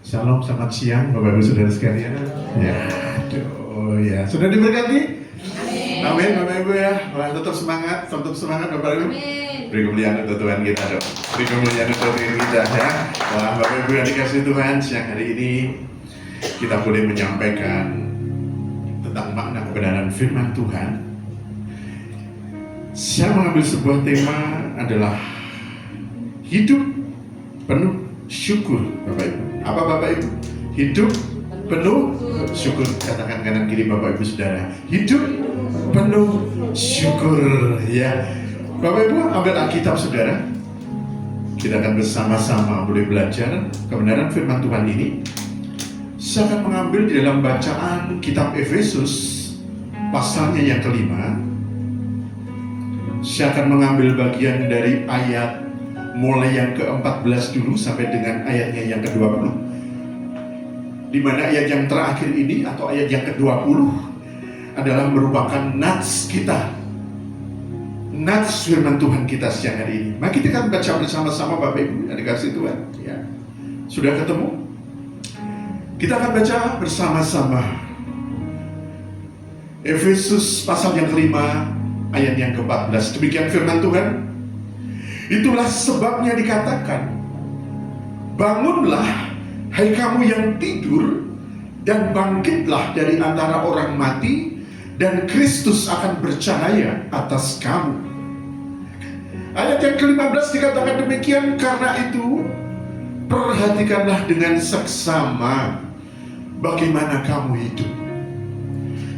Shalom, selamat siang Bapak Ibu Saudara sekalian. Ya, aduh ya, sudah diberkati? Amin Bapak Ibu ya. Wah, tetap semangat Bapak Ibu. Beri kemuliaan untuk Tuhan kita dong. Beri kemuliaan untuk diri kita ya. Wah, Bapak Ibu yang dikasih Tuhan, siang hari ini kita boleh menyampaikan tentang makna kebenaran firman Tuhan. Saya mengambil sebuah tema adalah hidup penuh syukur, Bapak Ibu. Apa Bapak Ibu? Hidup penuh syukur. Katakan kanan kiri Bapak Ibu Saudara. Hidup penuh syukur ya. Bapak Ibu ambil Alkitab Saudara. Kita akan bersama-sama boleh belajar kebenaran firman Tuhan ini. Saya akan mengambil di dalam bacaan kitab Efesus pasalnya yang kelima. Saya akan mengambil bagian dari ayat mulai yang ke-14 dulu sampai dengan ayatnya yang ke-20. Di mana ayat yang terakhir ini atau ayat yang ke-20 adalah merupakan nats kita. Nats firman Tuhan kita siang hari ini. Mari kita akan baca bersama-sama Bapak Ibu yang dikasih Tuhan ya. Sudah ketemu? Kita akan baca bersama-sama Efesus pasal yang kelima ayat yang ke-14. Demikian firman Tuhan. Itulah sebabnya dikatakan, bangunlah hai kamu yang tidur, dan bangkitlah dari antara orang mati, dan Kristus akan bercahaya atas kamu. Ayat yang ke-15 dikatakan demikian, karena itu perhatikanlah dengan seksama bagaimana kamu hidup.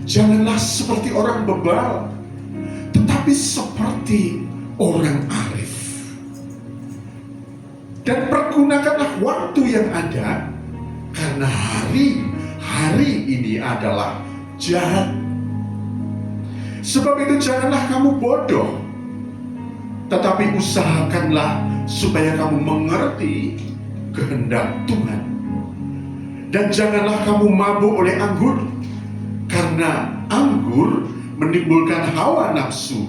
Janganlah seperti orang bebal, tetapi seperti orang arif. Dan pergunakanlah waktu yang ada, karena hari ini adalah jahat. Sebab itu janganlah kamu bodoh, tetapi usahakanlah supaya kamu mengerti kehendak Tuhan. Dan janganlah kamu mabuk oleh anggur, karena anggur menimbulkan hawa nafsu,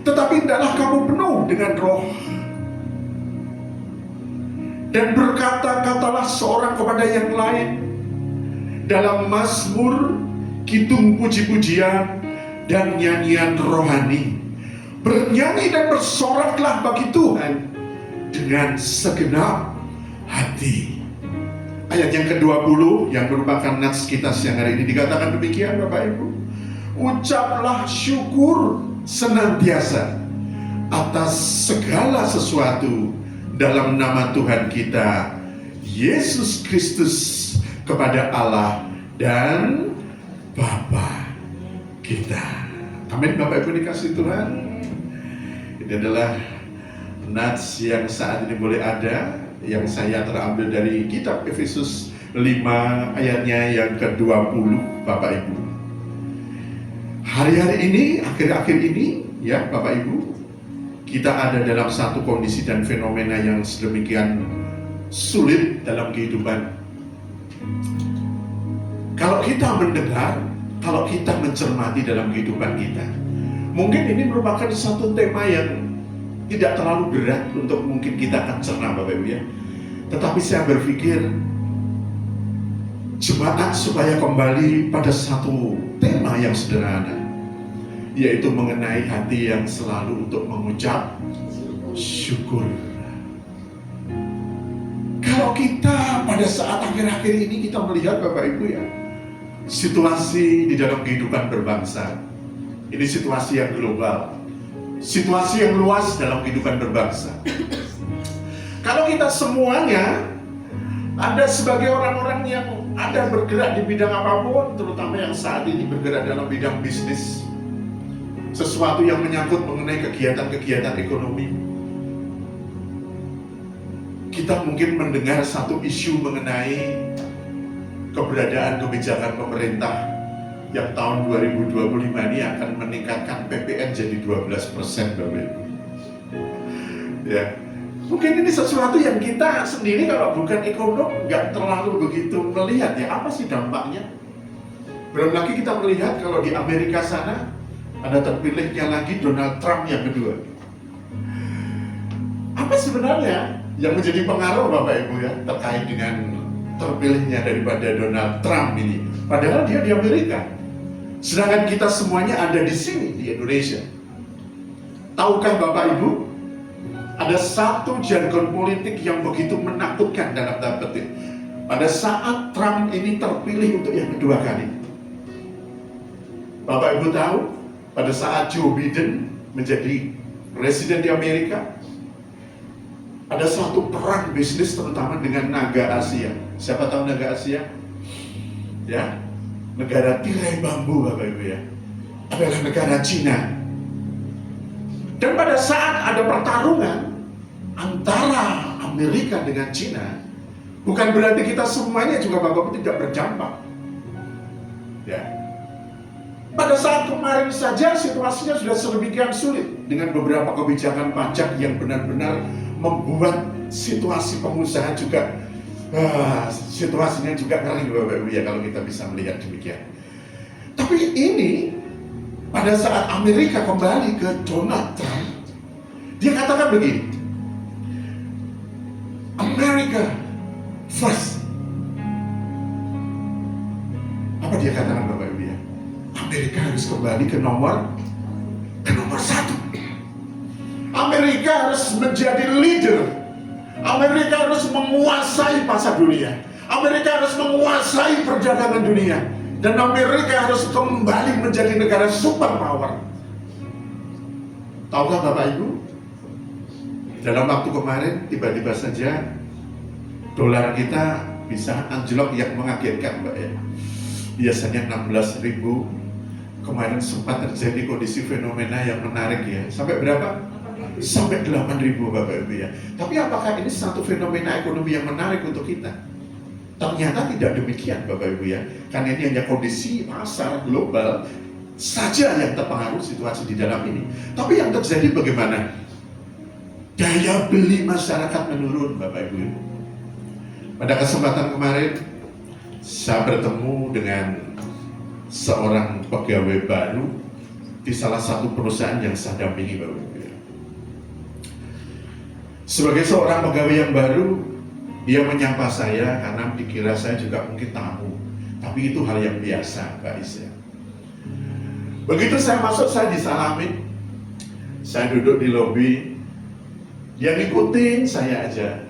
tetapi hendaklah kamu penuh dengan Roh. Dan berkata-katalah seorang kepada yang lain dalam mazmur, kidung puji-pujian, dan nyanyian rohani. Bernyanyi dan bersoraklah bagi Tuhan dengan segenap hati. Ayat yang ke-20 yang merupakan nats kita siang hari ini dikatakan demikian Bapak Ibu. Ucaplah syukur senantiasa atas segala sesuatu dalam nama Tuhan kita Yesus Kristus kepada Allah dan Bapa kita. Amin Bapak Ibu dikasih Tuhan. Ini adalah nats yang saat ini boleh ada, yang saya terambil dari kitab Efesus 5 ayatnya yang ke-20 Bapak Ibu. Hari-hari ini, akhir-akhir ini ya Bapak Ibu, kita ada dalam satu kondisi dan fenomena yang sedemikian sulit dalam kehidupan. Kalau kita mendengar, kalau kita mencermati dalam kehidupan kita, mungkin ini merupakan satu tema yang tidak terlalu berat untuk mungkin kita akan cerna Bapak Ibu ya. Tetapi saya berpikir jemaat supaya kembali pada satu tema yang sederhana, yaitu mengenai hati yang selalu untuk mengucap syukur. Kalau kita pada saat akhir-akhir ini kita melihat Bapak Ibu ya, situasi di dalam kehidupan berbangsa, ini situasi yang global, situasi yang luas dalam kehidupan berbangsa. Kalau kita semuanya ada sebagai orang-orang yang ada bergerak di bidang apapun, terutama yang saat ini bergerak dalam bidang bisnis, sesuatu yang menyangkut mengenai kegiatan-kegiatan ekonomi. Kita mungkin mendengar satu isu mengenai keberadaan kebijakan pemerintah yang tahun 2025 ini akan meningkatkan PPN jadi 12% Bapak Ibu. Ya, mungkin ini sesuatu yang kita sendiri kalau bukan ekonom nggak terlalu begitu melihat ya, apa sih dampaknya. Belum lagi kita melihat kalau di Amerika sana ada terpilihnya lagi Donald Trump yang kedua. Apa sebenarnya yang menjadi pengaruh Bapak Ibu ya terkait dengan terpilihnya daripada Donald Trump ini. Padahal dia di Amerika. Sedangkan kita semuanya ada di sini, di Indonesia. Tahukah Bapak Ibu, ada satu jargon politik yang begitu menakutkan dalam tanda petik. Pada saat Trump ini terpilih untuk yang kedua kali. Bapak Ibu tahu, pada saat Joe Biden menjadi presiden di Amerika, ada suatu perang bisnis terutama dengan naga Asia. Siapa tahu naga Asia? Ya, negara tirai bambu Bapak Ibu ya, adalah negara Cina. Dan pada saat ada pertarungan antara Amerika dengan Cina, bukan berarti kita semuanya juga Bapak Ibu tidak berdampak. Ya. Pada saat kemarin saja situasinya sudah sedemikian sulit dengan beberapa kebijakan pajak yang benar-benar membuat situasi pengusaha juga situasinya juga ngeri Bapak Ibu ya, kalau kita bisa melihat demikian. Tapi ini pada saat Amerika kembali ke Donald Trump, dia katakan begini, America first. Apa dia katakan Bapak Ibu ya? Amerika harus kembali ke nomor satu. Amerika harus menjadi leader. Amerika harus menguasai pasar dunia. Amerika harus menguasai perdagangan dunia. Dan Amerika harus kembali menjadi negara superpower. Tahukah Bapak Ibu? Dalam waktu kemarin tiba-tiba saja dolar kita bisa anjlok yang mengagetkan Mbak ya. Biasanya 16.000, kemarin sempat terjadi kondisi fenomena yang menarik ya. Sampai berapa? Sampai 8.000 Bapak Ibu ya. Tapi apakah ini satu fenomena ekonomi yang menarik untuk kita? Ternyata tidak demikian Bapak Ibu ya. Karena ini hanya kondisi pasar global saja yang terpengaruh situasi di dalam ini. Tapi yang terjadi bagaimana? Daya beli masyarakat menurun Bapak Ibu. Pada kesempatan kemarin saya bertemu dengan seorang pegawai baru di salah satu perusahaan yang saya dampingi Bapak Ibu. Sebagai seorang pegawai yang baru, dia menyapa saya karena dikira saya juga mungkin tamu. Tapi itu hal yang biasa Mbak Isya. Begitu saya masuk, saya disalamin. Saya duduk di lobi. Dia ngikutin saya aja.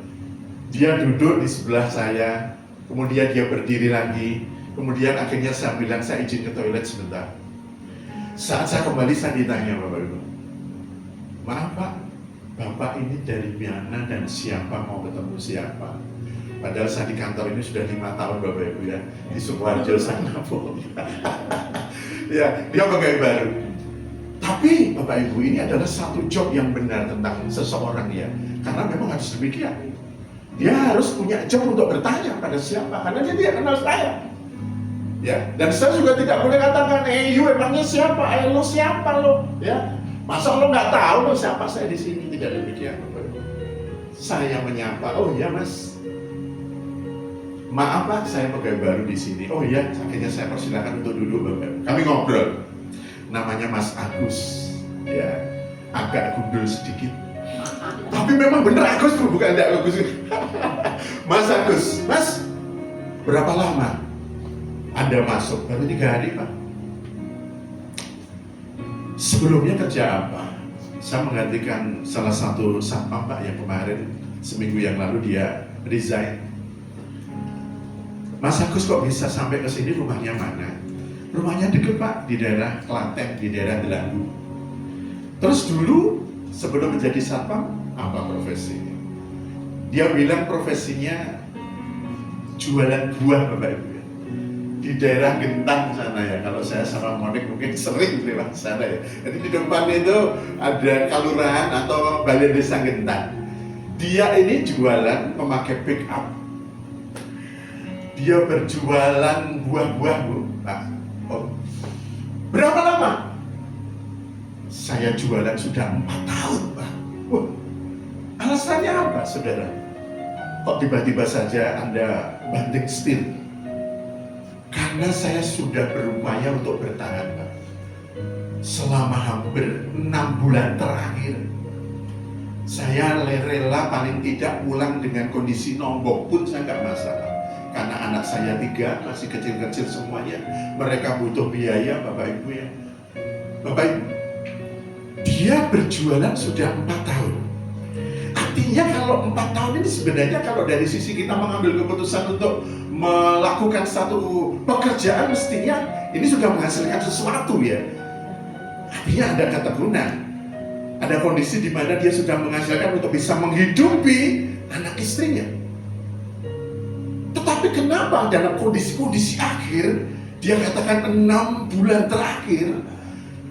Dia duduk di sebelah saya. Kemudian dia berdiri lagi. Kemudian akhirnya saya bilang, saya izin ke toilet sebentar. Saat saya kembali, saya ditanya Bapak Ibu, maaf Pak, Bapak ini dari mana dan siapa, mau ketemu siapa? Padahal saya di kantor ini sudah 5 tahun Bapak Ibu ya, di Sukoharjo sana. Ya, dia pegawai baru. Tapi Bapak Ibu, ini adalah satu job yang benar tentang seseorang ya. Karena memang harus demikian. Dia harus punya job untuk bertanya pada siapa, karena dia tidak kenal saya. Ya, dan saya juga tidak boleh katakan, you emangnya siapa? Lo siapa lo? Ya, masa lo nggak tahu lo siapa saya di sini? Tidak demikian Bapak Ibu. Saya menyapa, oh iya Mas. Maaf Pak, saya pegawai baru di sini. Oh iya, akhirnya saya persilakan untuk duduk Bapak Ibu. Kami ngobrol. Namanya Mas Agus. Ya, agak gundul sedikit. Tapi memang bener Agus, bukan tidak Agus. Mas Agus, Mas, berapa lama Anda masuk? Baru 3 hari Pak. Sebelumnya kerja apa? Saya menggantikan salah satu satpam Pak yang kemarin seminggu yang lalu dia resign. Mas Agus kok bisa sampai ke sini, rumahnya mana? Rumahnya deket Pak, di daerah Klaten, di daerah Delanggu. Terus dulu sebelum menjadi satpam, apa profesinya? Dia bilang profesinya jualan buah Bapak Ibu. Di daerah Gentang sana ya, kalau saya sama Monik mungkin sering lewat sana ya. Jadi di depan itu ada kelurahan atau balai desa Gentang. Dia ini jualan memakai pick up. Dia berjualan buah-buah Bu, Pak. Oh. Berapa lama? Saya jualan sudah 4 tahun Pak. Wah, alasannya apa saudara? Kok tiba-tiba saja Anda banting setir? Karena saya sudah berupaya untuk bertahan Pak. Selama hampir 6 bulan terakhir, saya rela paling tidak pulang dengan kondisi nombok pun saya nggak masalah. karena anak saya 3, masih kecil-kecil semuanya. Mereka butuh biaya, Bapak Ibu ya. Bapak Ibu, dia berjualan sudah 4 tahun. Artinya kalau 4 tahun ini sebenarnya kalau dari sisi kita mengambil keputusan untuk melakukan satu pekerjaan, mestinya ini sudah menghasilkan sesuatu ya. Artinya ada keteguhan, ada kondisi di mana dia sudah menghasilkan untuk bisa menghidupi anak istrinya. Tetapi kenapa dalam kondisi-kondisi akhir, dia katakan 6 bulan terakhir,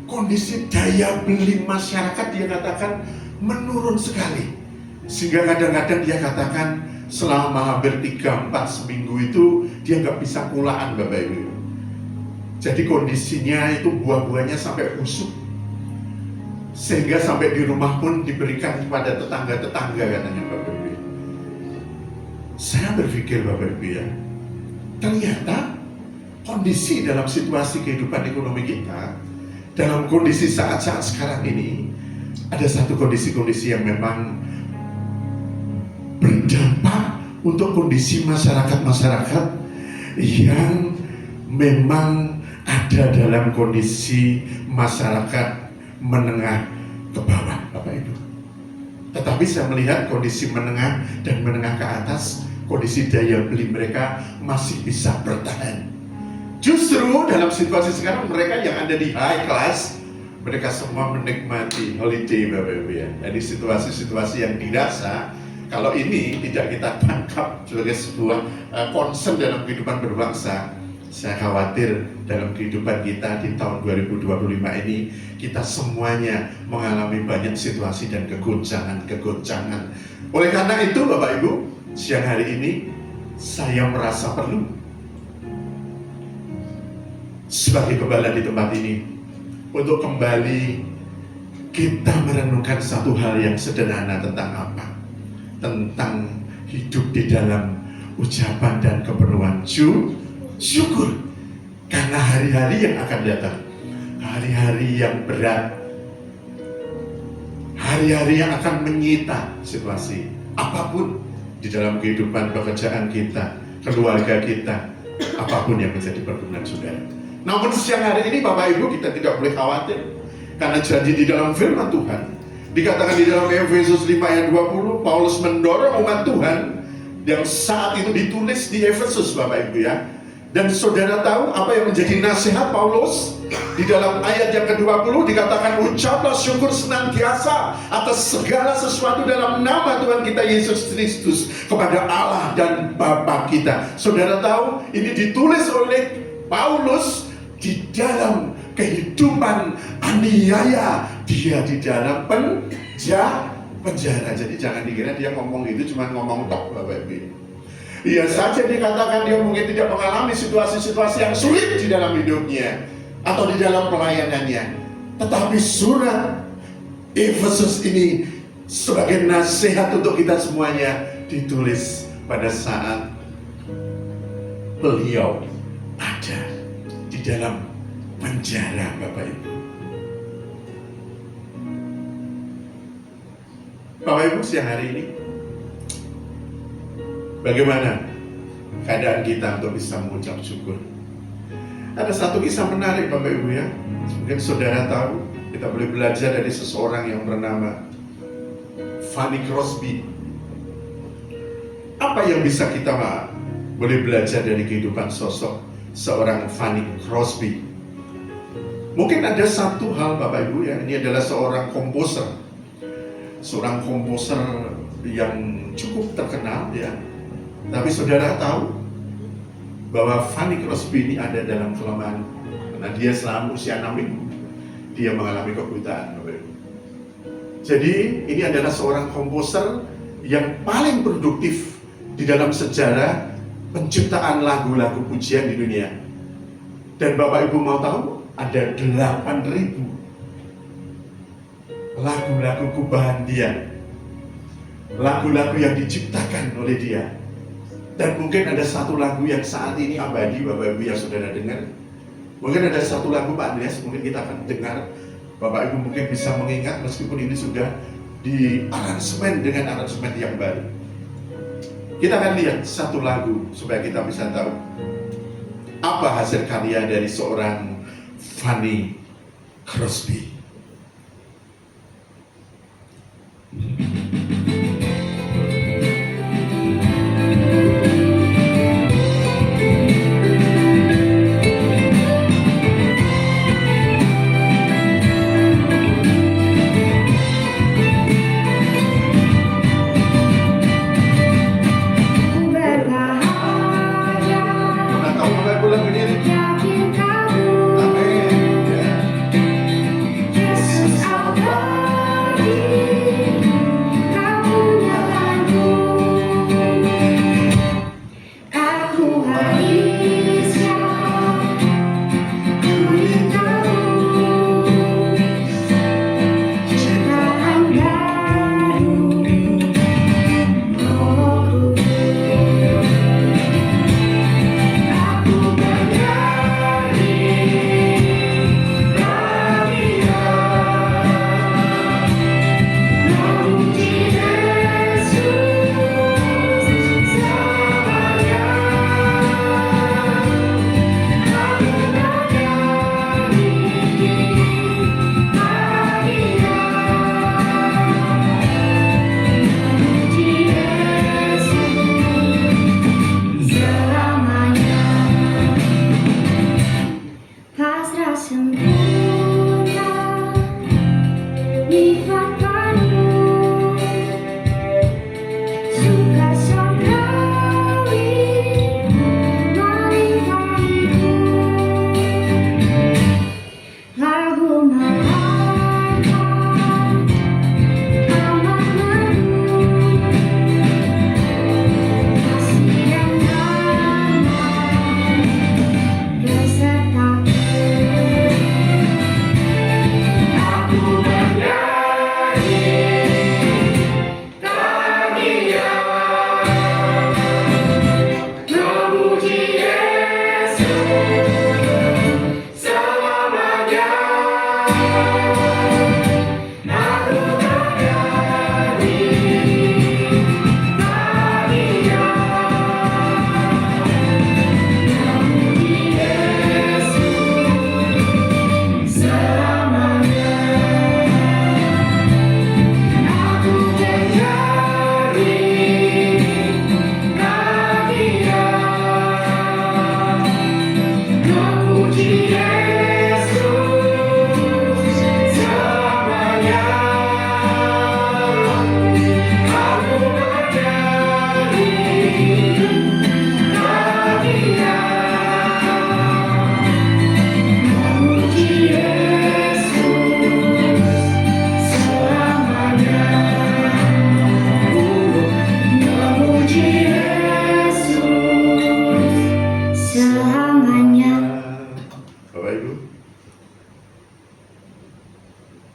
kondisi daya beli masyarakat dia katakan menurun sekali. Sehingga kadang-kadang dia katakan selama hampir 3-4 seminggu itu dia nggak bisa pulaan, Bapak Ibu. Jadi kondisinya itu buah-buahnya sampai busuk. Sehingga sampai di rumah pun diberikan kepada tetangga-tetangga katanya, Bapak Ibu. Saya berpikir, Bapak Ibu ya, ternyata kondisi dalam situasi kehidupan ekonomi kita, dalam kondisi saat-saat sekarang ini, ada satu kondisi-kondisi yang memang berdampak untuk kondisi masyarakat-masyarakat yang memang ada dalam kondisi masyarakat menengah ke bawah, Bapak Ibu. Tetapi saya melihat kondisi menengah dan menengah ke atas, kondisi daya beli mereka masih bisa bertahan. Justru dalam situasi sekarang mereka yang ada di high class, mereka semua menikmati holiday, Bapak Ibu ya. Jadi situasi-situasi yang dirasa kalau ini tidak kita tangkap sebagai sebuah concern dalam kehidupan berbangsa, saya khawatir dalam kehidupan kita di tahun 2025 ini kita semuanya mengalami banyak situasi dan kegoncangan. Oleh karena itu, Bapak Ibu, siang hari ini saya merasa perlu sebagai gembala di tempat ini untuk kembali kita merenungkan satu hal yang sederhana tentang apa? Tentang hidup di dalam ucapan dan kepenuhan syukur. Karena hari-hari yang akan datang, hari-hari yang berat, hari-hari yang akan menyita situasi apapun di dalam kehidupan pekerjaan kita, keluarga kita, apapun yang menjadi pergumulan saudara. Namun siang hari ini Bapak Ibu, kita tidak boleh khawatir, karena janji di dalam firman Tuhan dikatakan di dalam Efesus 5 ayat 20, Paulus mendorong umat Tuhan yang saat itu ditulis di Efesus, Bapak Ibu ya. Dan saudara tahu apa yang menjadi nasihat Paulus di dalam ayat yang ke-20, dikatakan ucaplah syukur senantiasa atas segala sesuatu dalam nama Tuhan kita Yesus Kristus kepada Allah dan Bapa kita. Saudara tahu ini ditulis oleh Paulus di dalam kehidupan aniaya, dia di dalam penjara. Jadi jangan dikira dia ngomong itu cuma ngomong tok, Bapak Ibu. Iya saja dikatakan dia mungkin tidak mengalami situasi-situasi yang sulit di dalam hidupnya atau di dalam pelayanannya, tetapi surat Efesus ini sebagai nasihat untuk kita semuanya ditulis pada saat beliau ada di dalam penjara, Bapak Ibu. Bapak Ibu, siang hari ini bagaimana keadaan kita untuk bisa mengucap syukur? Ada satu kisah menarik, Bapak Ibu ya. Mungkin saudara tahu, kita boleh belajar dari seseorang yang bernama Fanny Crosby. Apa yang bisa kita boleh belajar dari kehidupan sosok seorang Fanny Crosby? Mungkin ada satu hal, Bapak Ibu ya, ini adalah seorang komposer yang cukup terkenal ya. Tapi saudara tahu bahwa Fanny Crosby ini ada dalam kelemahan, karena dia selama usia 6 minggu dia mengalami kebutaan, Bapak Ibu. Jadi ini adalah seorang komposer yang paling produktif di dalam sejarah penciptaan lagu-lagu pujian di dunia. Dan Bapak Ibu mau tahu, ada 8.000 lagu-lagu kubahan dia, lagu-lagu yang diciptakan oleh dia. Dan mungkin ada satu lagu yang saat ini abadi, Bapak Ibu yang saudara dengar. Mungkin ada satu lagu Pak Andreas, mungkin kita akan dengar. Bapak Ibu mungkin bisa mengingat meskipun ini sudah di aransemen dengan aransemen yang baru. Kita akan lihat satu lagu supaya kita bisa tahu apa hasil karya dari seorang Fanny Crosby.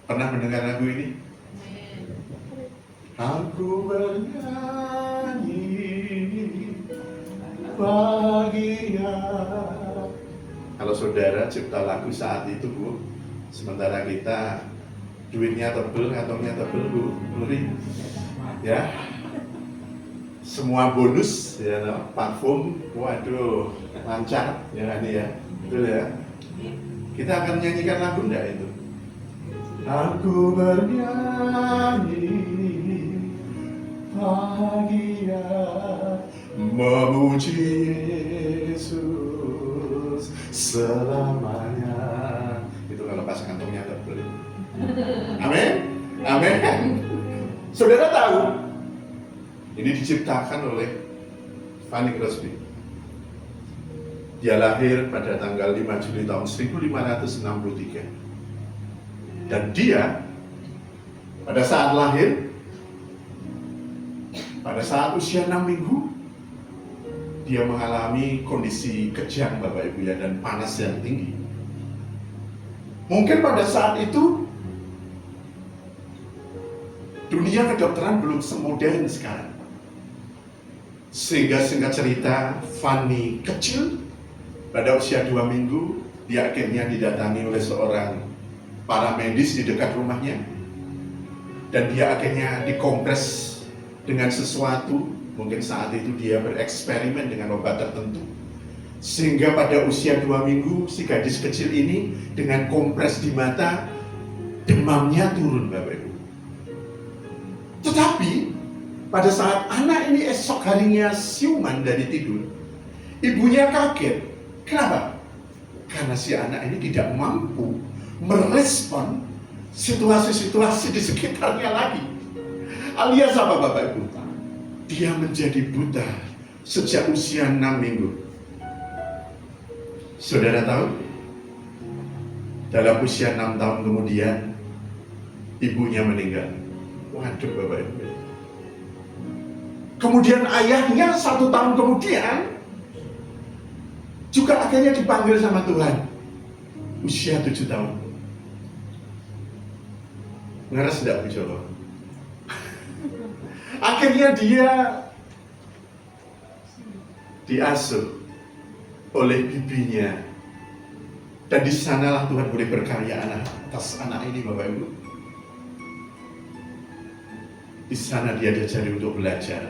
Pernah mendengar lagu ini? Aku bernyanyi bahagia. Kalau saudara cipta lagu saat itu, Bu, sementara kita duitnya tebel, kantongnya tebel, Bu, beli, ya, semua bonus, ya, no? Parfum, waduh, lancar, ya kan ya, betul ya. Kita akan nyanyikan lagu enggak itu? Aku bernyanyi bahagia memuji Yesus selamanya. Itu kalau pas kantongnya tebel. Amin, amin. Saudara tahu ini diciptakan oleh Fanny Crosby. Dia lahir pada tanggal 5 Juli tahun 1563. Dan dia pada saat lahir, pada saat usia 6 minggu, dia mengalami kondisi kejang, Bapak Ibu ya, dan panas yang tinggi. Mungkin pada saat itu dunia kedokteran belum semodern sekarang. Sehingga singkat cerita, Fanny kecil pada usia 2 minggu, dia akhirnya didatangi oleh seorang para medis di dekat rumahnya, dan dia akhirnya dikompres dengan sesuatu Mungkin saat itu dia bereksperimen dengan obat tertentu. Sehingga pada usia 2 minggu, si gadis kecil ini dengan kompres di mata, demamnya turun, Bapak Ibu. Tetapi, pada saat anak ini esok harinya siuman dari tidur, ibunya kaget. Kenapa? Karena si anak ini tidak mampu merespon situasi-situasi di sekitarnya lagi. Alias apa, Bapak Ibu? Dia menjadi buta sejak usia 6 minggu. Saudara tahu? Dalam usia 6 tahun kemudian, ibunya meninggal. Waduh, Bapak Ibu. Kemudian ayahnya 1 tahun kemudian juga akhirnya dipanggil sama Tuhan. Usia 7 tahun. Ngeres tidak, Bu Joko? Akhirnya dia diasuh oleh bibinya, dan di sanalah Tuhan boleh berkarya atas anak ini, Bapak Ibu. Di sana dia diajari untuk belajar,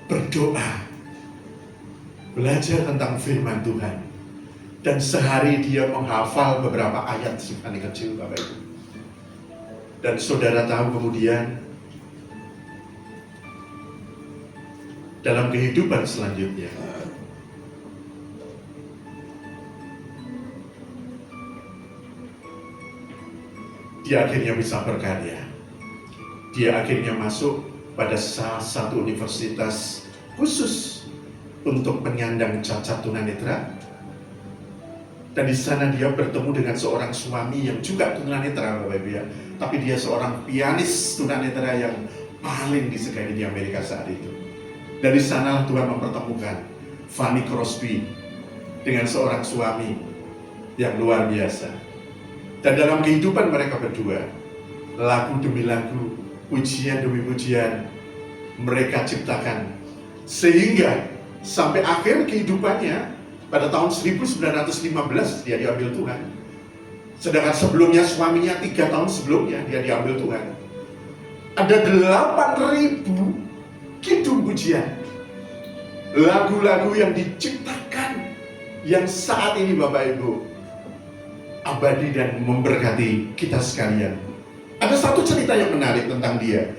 berdoa, belajar tentang firman Tuhan, dan sehari dia menghafal beberapa ayat Sifani kecil, Bapak Ibu. Dan saudara tahu kemudian dalam kehidupan selanjutnya, dia akhirnya bisa berkarya. Dia akhirnya masuk pada salah satu universitas khusus untuk penyandang cacat tunanetra. Dan di sana dia bertemu dengan seorang suami yang juga tunanetra, Bapak Ibu ya. Tapi dia seorang pianis tunanetra yang paling disukai di Amerika saat itu. Dan di sana Tuhan mempertemukan Fanny Crosby dengan seorang suami yang luar biasa. Dan dalam kehidupan mereka berdua, lagu demi lagu, pujian demi pujian, mereka ciptakan. Sehingga sampai akhir kehidupannya, pada tahun 1915 dia diambil Tuhan. Sedangkan sebelumnya suaminya 3 tahun sebelumnya dia diambil Tuhan. Ada 8.000 kidung pujian, lagu-lagu yang diciptakan, yang saat ini Bapak Ibu abadi dan memberkati kita sekalian. Ada satu cerita yang menarik tentang dia.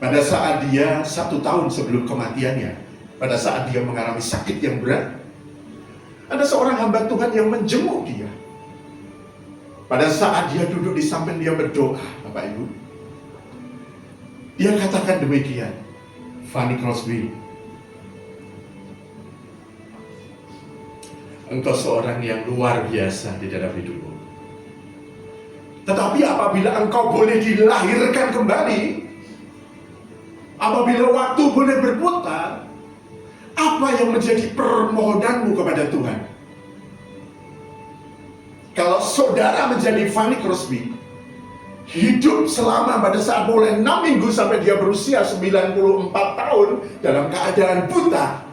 Pada saat dia 1 tahun sebelum kematiannya, pada saat dia mengalami sakit yang berat, ada seorang hamba Tuhan yang menjenguk dia. Pada saat dia duduk di samping dia berdoa, Bapak Ibu, dia katakan demikian, Fanny Crosby, engkau seorang yang luar biasa di dalam hidupmu. Tetapi apabila engkau boleh dilahirkan kembali, apabila waktu boleh berputar, apa yang menjadi permohonanmu kepada Tuhan? Kalau saudara menjadi Fanny Crosby, hidup selama pada saat mulai 6 minggu sampai dia berusia 94 tahun dalam keadaan buta,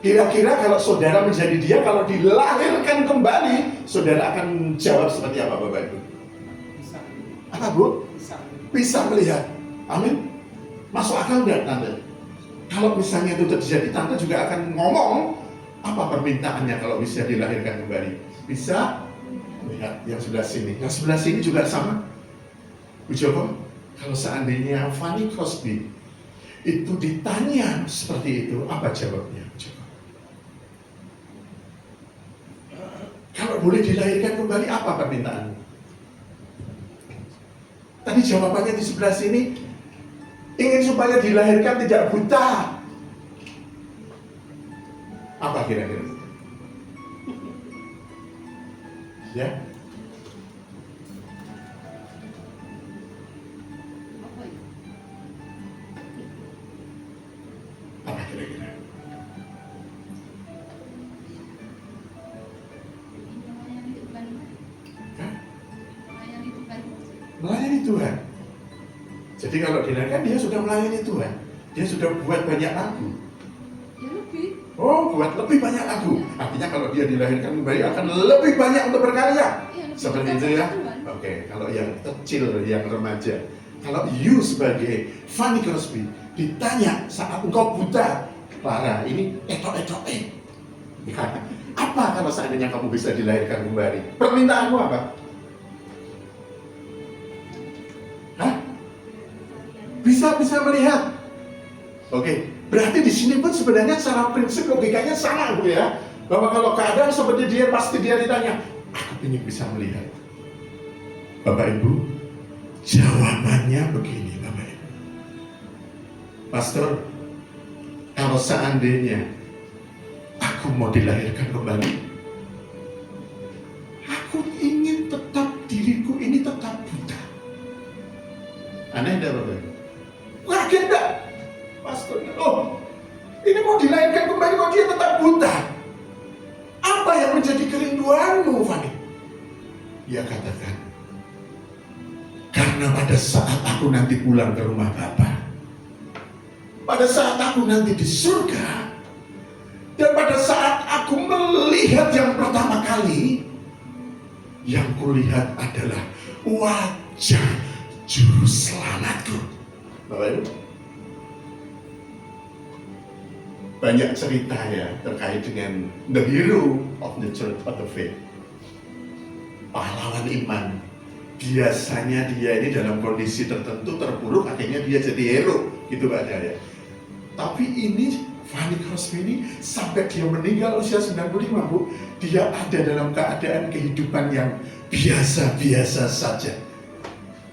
kira-kira kalau saudara menjadi dia, kalau dilahirkan kembali, saudara akan jawab seperti apa, Bapak Ibu? Apa, Bu? Bisa melihat. Amin. Masuk akal enggak, Tante? Kalau misalnya itu terjadi, Tante juga akan ngomong apa permintaannya kalau bisa dilahirkan kembali. Bisa? Lihat yang sebelah sini. Yang sebelah sini juga sama. Bu Joko, kalau seandainya Fanny Crosby itu ditanya seperti itu, apa jawabnya? Kalau boleh dilahirkan kembali, apa permintaanmu? Tadi jawabannya di sebelah sini, ingin supaya dilahirkan tidak buta. Apa kira-kira? Ya? Apa kira-kira? Melayani Tuhan. Jadi kalau dilahirkan dia sudah melayani Tuhan. Dia sudah buat banyak lagu. Ya lebih. Oh, buat lebih banyak lagu. Artinya kalau dia dilahirkan kembali akan lebih banyak untuk berkarya. Ya, seperti itu ya. Oke, kalau yang kecil, yang remaja. Kalau you sebagai Fanny Crosby, ditanya saat engkau buta, Clara, ini etok-etok ya. Apa kalau seandainya kamu bisa dilahirkan kembali? Permintaanmu apa? Hah? Bisa melihat. Oke, berarti di sini pun sebenarnya secara prinsip logikanya sama, Bu ya. Bahwa kalau keadaan seperti dia, pasti dia ditanya, aku ingin bisa melihat. Bapak Ibu, jawabannya begini, Bapak Ibu. Pastor, kalau seandainya aku mau dilahirkan kembali, aku ingin tetap diriku ini tetap buta. Aneh enggak, Bapak Ibu? Kaget enggak? Pastor, oh, ini mau dilahirkan kembali kok dia tetap buta. Apa yang menjadi kerinduanmu, Fani? Dia katakan, karena pada saat aku nanti pulang ke rumah Bapa, pada saat aku nanti di surga, dan pada saat aku melihat yang pertama kali, yang kulihat adalah wajah juru selamatku. Bapak Ibu, banyak cerita ya terkait dengan the hero of the church of the faith, pahlawan iman. Biasanya dia ini dalam kondisi tertentu terpuruk, akhirnya dia jadi hero, gitu Pak ya. Tapi ini Fanny Crosby ini sampai dia meninggal usia 95, Bu, dia ada dalam keadaan kehidupan yang biasa-biasa saja.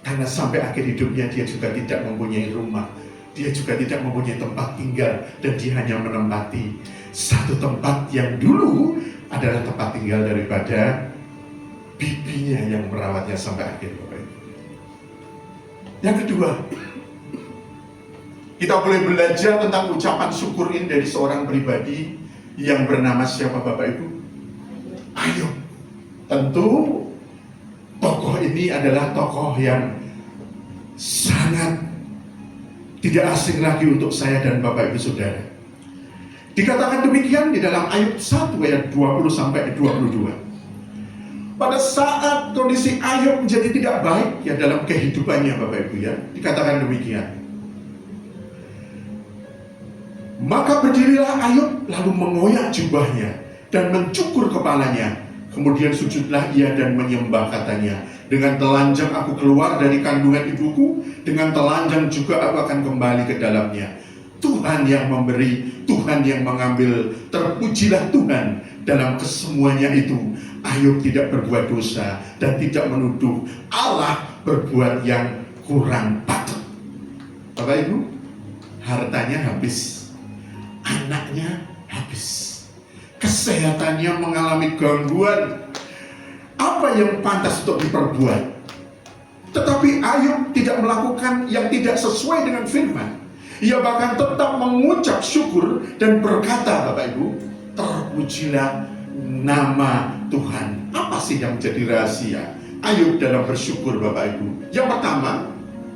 Karena sampai akhir hidupnya dia juga tidak mempunyai rumah, dia juga tidak mempunyai tempat tinggal, dan dia hanya menempati satu tempat yang dulu adalah tempat tinggal daripada bibinya yang merawatnya sampai akhir, Bapak Ibu. Yang kedua, kita boleh belajar tentang ucapan syukur ini dari seorang pribadi yang bernama siapa, Bapak Ibu? Ayub. Tentu tokoh ini adalah tokoh yang sangat tidak asing lagi untuk saya dan Bapak Ibu Saudara. Dikatakan demikian di dalam Ayub 1 ayat 20 sampai 22. Pada saat kondisi Ayub menjadi tidak baik ya dalam kehidupannya, Bapak Ibu ya, dikatakan demikian. Maka berdirilah Ayub lalu mengoyak jubahnya dan mencukur kepalanya. Kemudian sujudlah ia dan menyembah, katanya, dengan telanjang aku keluar dari kandungan ibuku, dengan telanjang juga aku akan kembali ke dalamnya. Tuhan yang memberi, Tuhan yang mengambil, terpujilah Tuhan dalam kesemuanya itu. Ayub tidak berbuat dosa dan tidak menuduh Allah berbuat yang kurang patut. Bapak Ibu, hartanya habis, anaknya habis, kesehatannya mengalami gangguan. Apa yang pantas untuk diperbuat? Tetapi Ayub tidak melakukan yang tidak sesuai dengan firman. Ia bahkan tetap mengucap syukur dan berkata, Bapak Ibu, terpujilah nama Tuhan. Apa sih yang menjadi rahasia Ayub dalam bersyukur, Bapak Ibu? Yang pertama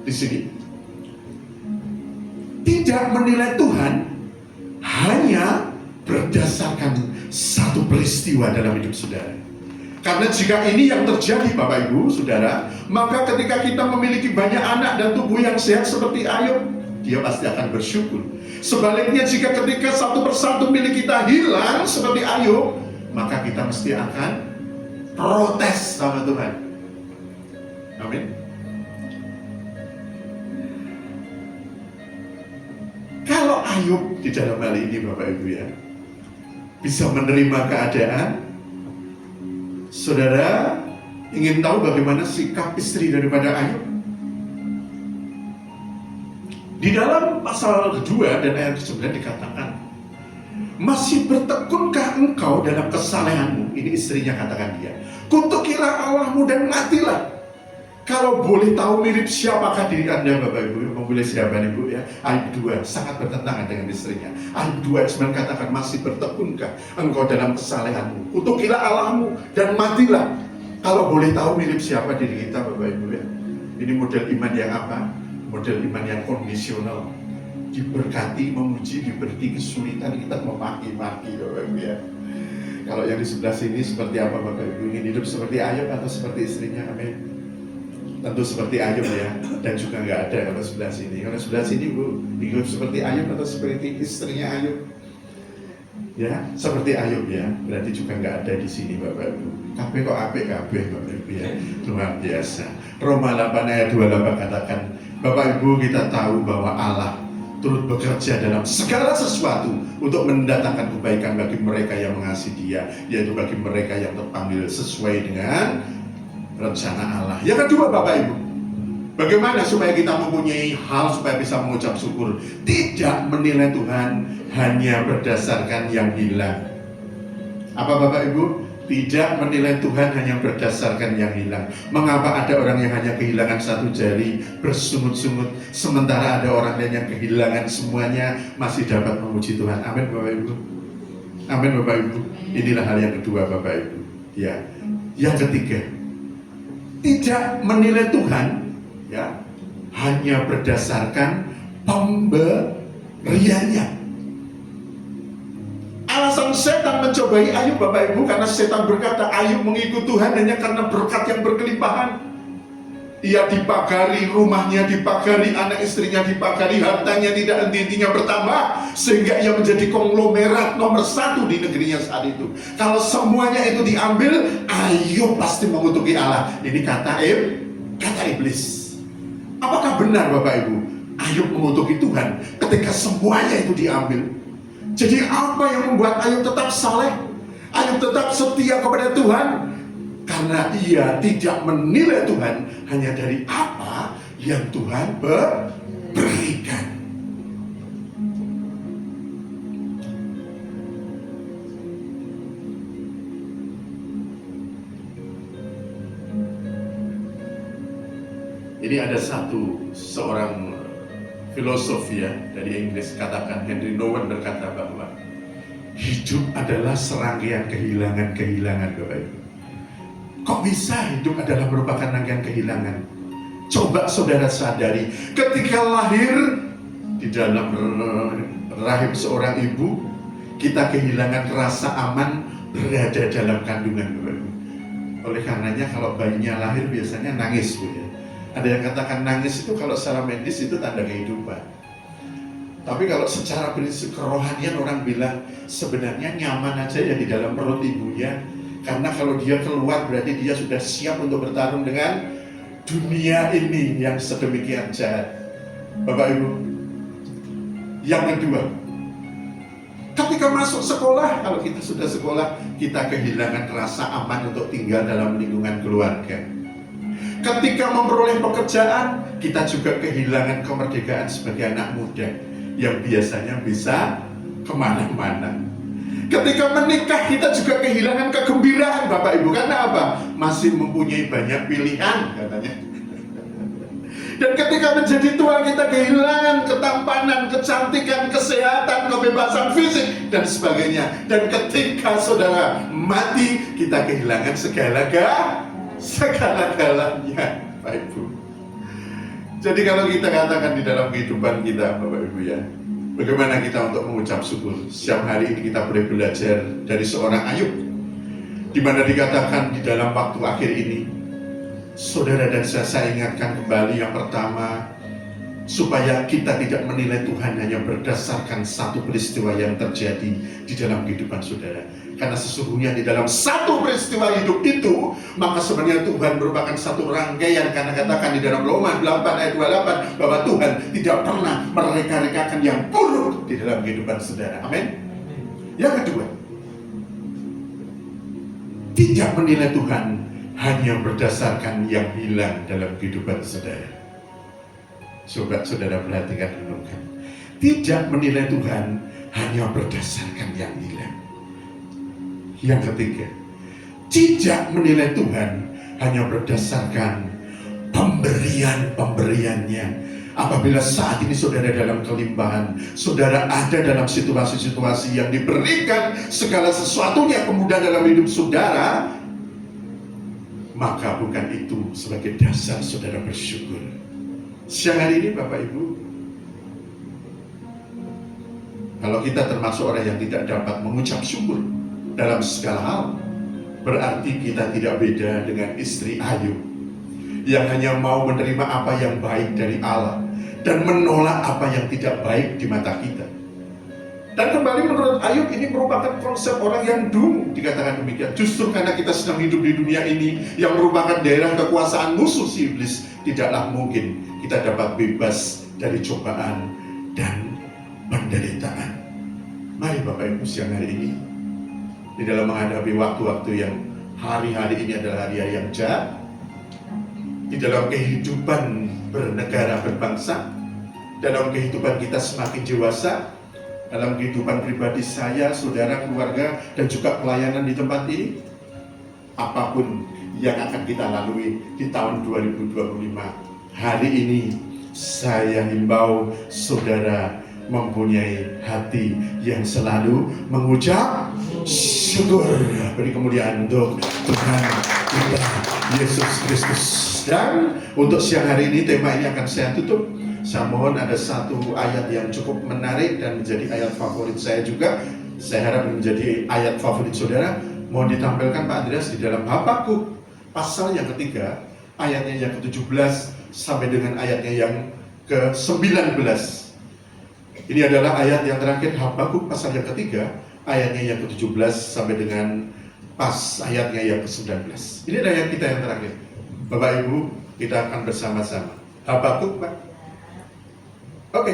di sini, tidak menilai Tuhan hanya berdasarkan satu peristiwa dalam hidup saudara. Karena jika ini yang terjadi, Bapak Ibu Saudara, maka ketika kita memiliki banyak anak dan tubuh yang sehat seperti Ayub, dia pasti akan bersyukur. Sebaliknya, jika ketika satu persatu milik kita hilang seperti Ayub, maka kita mesti akan protes sama Tuhan. Amin. Kalau Ayub di dalam hal ini, Bapak Ibu ya, bisa menerima keadaan, saudara ingin tahu bagaimana sikap istri daripada Ayub? Di dalam pasal kedua dan ayat ke-9 dikatakan, masih bertekunkah engkau dalam kesalehanmu? Ini istrinya katakan dia. Kutukilah Allahmu dan matilah. Kalau boleh tahu mirip siapakah diri Anda, Bapak Ibu? Memilih siapa nih, Bu ya? Ayub 2 sangat bertentangan dengan istrinya. Ayub 2 ayat 9 katakan, masih bertekunkah engkau dalam kesalehanmu? Kutukilah Allahmu dan matilah. Kalau boleh tahu mirip siapa diri kita, Bapak Ibu ya? Ini model iman yang apa? Model iman yang kondisional. Diberkati, memuji, diberi kesulitan, kita memaki-maki, Bapak Ibu ya. Kalau yang di sebelah sini seperti apa, Bapak Ibu? Ingin hidup seperti Ayub atau seperti istrinya? Amin. tentu seperti Ayub ya, dan juga nggak ada kalau sebelah sini. Kalau sebelah sini Bu, hidup seperti Ayub atau seperti istrinya Ayub? Ya, seperti Ayub ya, berarti juga nggak ada di sini Bapak Ibu. Kabeh kok apik kabeh Bapak Ibu ya, luar biasa. Roma 8 ayat 28 katakan, Bapak Ibu kita tahu bahwa Allah turut bekerja dalam segala sesuatu untuk mendatangkan kebaikan bagi mereka yang mengasihi Dia, yaitu bagi mereka yang terpanggil sesuai dengan rencana Allah. Yang kedua Bapak Ibu, bagaimana supaya kita mempunyai hal supaya bisa mengucap syukur? Tidak menilai Tuhan hanya berdasarkan yang hilang. Apa Bapak Ibu? Tidak menilai Tuhan hanya berdasarkan yang hilang. Mengapa ada orang yang hanya kehilangan satu jari bersungut-sungut, sementara ada orang lain yang kehilangan semuanya masih dapat memuji Tuhan? Amin Bapak Ibu. Amin Bapak Ibu. Inilah hal yang kedua Bapak Ibu. Ya. Yang ketiga, tidak menilai Tuhan ya hanya berdasarkan pemberiannya. Alasan setan mencobai Ayub Bapak Ibu, karena setan berkata Ayub mengikut Tuhan hanya karena berkat yang berkelimpahan. Ia dipagari rumahnya, dipagari anak istrinya, dipagari hartanya tidak henti-hentinya bertambah, sehingga ia menjadi konglomerat nomor 1 di negerinya saat itu. Kalau semuanya itu diambil, Ayub pasti mengutuki Allah. Ini kata iblis. Apakah benar Bapak Ibu Ayub mengutuki Tuhan ketika semuanya itu diambil? Jadi apa yang membuat Ayub tetap saleh? Ayub tetap setia kepada Tuhan? Karena ia tidak menilai Tuhan hanya dari apa yang Tuhan berikan. Ini ada seorang filosof ya dari Inggris, katakan Henry Nouwen berkata bahwa hidup adalah serangkaian kehilangan-kehilangan Bapak Ibu. Kok bisa hidup adalah merupakan rangkaian kehilangan? Coba saudara sadari, ketika lahir di dalam rahim seorang ibu, kita kehilangan rasa aman berada dalam kandungan Bapak Ibu. Oleh karenanya kalau bayinya lahir biasanya nangis Bu ya. Ada yang katakan nangis itu kalau secara medis itu tanda kehidupan. Tapi kalau secara prinsip kerohanian orang bilang sebenarnya nyaman aja ya di dalam perut ibunya. Karena kalau dia keluar berarti dia sudah siap untuk bertarung dengan dunia ini yang sedemikian jahat. Bapak Ibu, yang kedua, ketika masuk sekolah, kalau kita sudah sekolah, kita kehilangan rasa aman untuk tinggal dalam lingkungan keluarga. Ketika memperoleh pekerjaan, kita juga kehilangan kemerdekaan sebagai anak muda yang biasanya bisa kemana-mana. Ketika menikah, kita juga kehilangan kegembiraan Bapak Ibu. Karena apa? Masih mempunyai banyak pilihan katanya. Dan ketika menjadi tua, kita kehilangan ketampanan, kecantikan, kesehatan, kebebasan fisik, dan sebagainya. Dan ketika saudara mati, kita kehilangan segala-galanya Pak Ibu. Jadi kalau kita katakan di dalam kehidupan kita Bapak Ibu ya, bagaimana kita untuk mengucap syukur? Setiap hari ini kita boleh belajar dari seorang Ayub, di mana dikatakan di dalam waktu akhir ini, saudara dan saya ingatkan kembali yang pertama, supaya kita tidak menilai Tuhan hanya berdasarkan satu peristiwa yang terjadi di dalam kehidupan saudara. Karena sesungguhnya di dalam satu peristiwa hidup itu, maka sebenarnya Tuhan merupakan satu rangkaian. Karena katakan di dalam Roma 8 ayat 28 bahwa Tuhan tidak pernah mereka-rekakan yang buruk di dalam kehidupan saudara. Amin. Yang kedua, tidak menilai Tuhan hanya berdasarkan yang hilang dalam kehidupan saudara. Coba saudara perhatikan dulu kan. Tidak menilai Tuhan hanya berdasarkan yang hilang. Yang ketiga, tidak menilai Tuhan hanya berdasarkan pemberian-pemberiannya. Apabila saat ini saudara dalam kelimpahan, saudara ada dalam situasi-situasi yang diberikan segala sesuatunya kemudahan dalam hidup saudara, maka bukan itu sebagai dasar saudara bersyukur. Siang hari ini Bapak Ibu, kalau kita termasuk orang yang tidak dapat mengucap syukur dalam segala hal, berarti kita tidak beda dengan istri Ayub. yang hanya mau menerima apa yang baik dari Allah dan menolak apa yang tidak baik di mata kita. Dan kembali menurut Ayub, ini merupakan konsep orang yang dungu, dikatakan demikian. Justru karena kita sedang hidup di dunia ini yang merupakan daerah kekuasaan musuh si iblis, tidaklah mungkin kita dapat bebas dari cobaan dan penderitaan. Mari Bapak Ibu siang hari ini, di dalam menghadapi waktu-waktu yang hari-hari ini adalah hari-hari yang jahat, di dalam kehidupan bernegara berbangsa, dalam kehidupan kita semakin dewasa, dalam kehidupan pribadi saya, saudara, keluarga, dan juga pelayanan di tempat ini, apapun yang akan kita lalui di tahun 2025, hari ini saya himbau saudara mempunyai hati yang selalu mengucap syukur. Beri kemuliaan untuk Tuhan kita Yesus Kristus. Dan untuk siang hari ini tema ini akan saya tutup. Saya mohon ada satu ayat yang cukup menarik dan menjadi ayat favorit saya juga. Saya harap menjadi ayat favorit saudara. Mohon ditampilkan Pak Andreas di dalam Habakuk pasal yang ketiga, ayatnya yang ke-17 sampai dengan ayatnya yang ke-19. Ini adalah ayat yang terakhir, Habakuk pasal yang ketiga, ayatnya yang ke-17 sampai dengan pas ayatnya yang ke-19. Ini adalah ayat kita yang terakhir. Bapak Ibu, kita akan bersama-sama. Habakuk, Pak. Oke,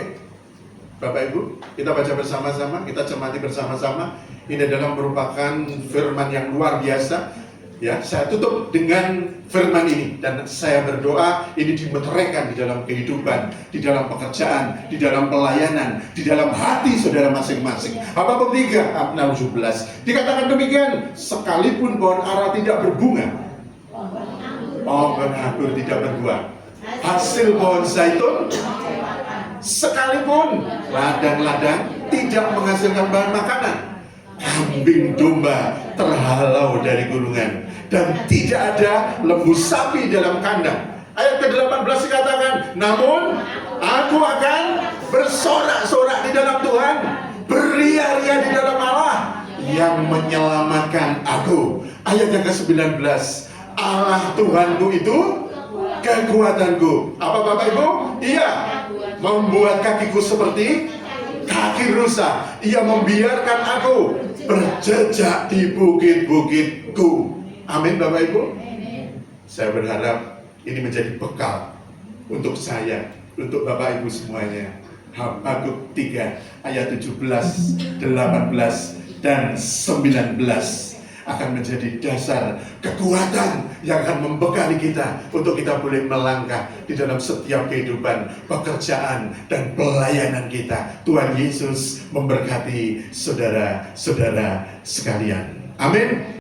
Bapak Ibu, kita baca bersama-sama, kita cermati bersama-sama. Ini adalah merupakan firman yang luar biasa. Ya, saya tutup dengan firman ini dan saya berdoa ini dimeteraikan di dalam kehidupan, di dalam pekerjaan, di dalam pelayanan, di dalam hati saudara masing-masing. Habakuk 3 ayat 17 dikatakan demikian, sekalipun pohon ara tidak berbunga, pohon anggur tidak berbuah, hasil pohon zaitun sekalipun ladang-ladang tidak menghasilkan bahan makanan, kambing domba terhalau dari gulungan, dan tidak ada lembu sapi dalam kandang. Ayat ke-18 dikatakan, namun aku akan bersorak-sorak di dalam Tuhan, beria-ria di dalam Allah yang menyelamatkan aku. Ayat yang ke-19, Allah Tuhanku itu kekuatanku. Apa Bapak Ibu? Iya, membuat kakiku seperti kaki rusa. Ia membiarkan aku berjejak di bukit-bukitku. Amin Bapak Ibu. Saya berharap ini menjadi bekal untuk saya, untuk Bapak Ibu semuanya. Habakuk 3 ayat 17, 18, dan 19 akan menjadi dasar kekuatan yang akan membekali kita untuk kita boleh melangkah di dalam setiap kehidupan, pekerjaan, dan pelayanan kita. Tuhan Yesus memberkati saudara-saudara sekalian. Amin.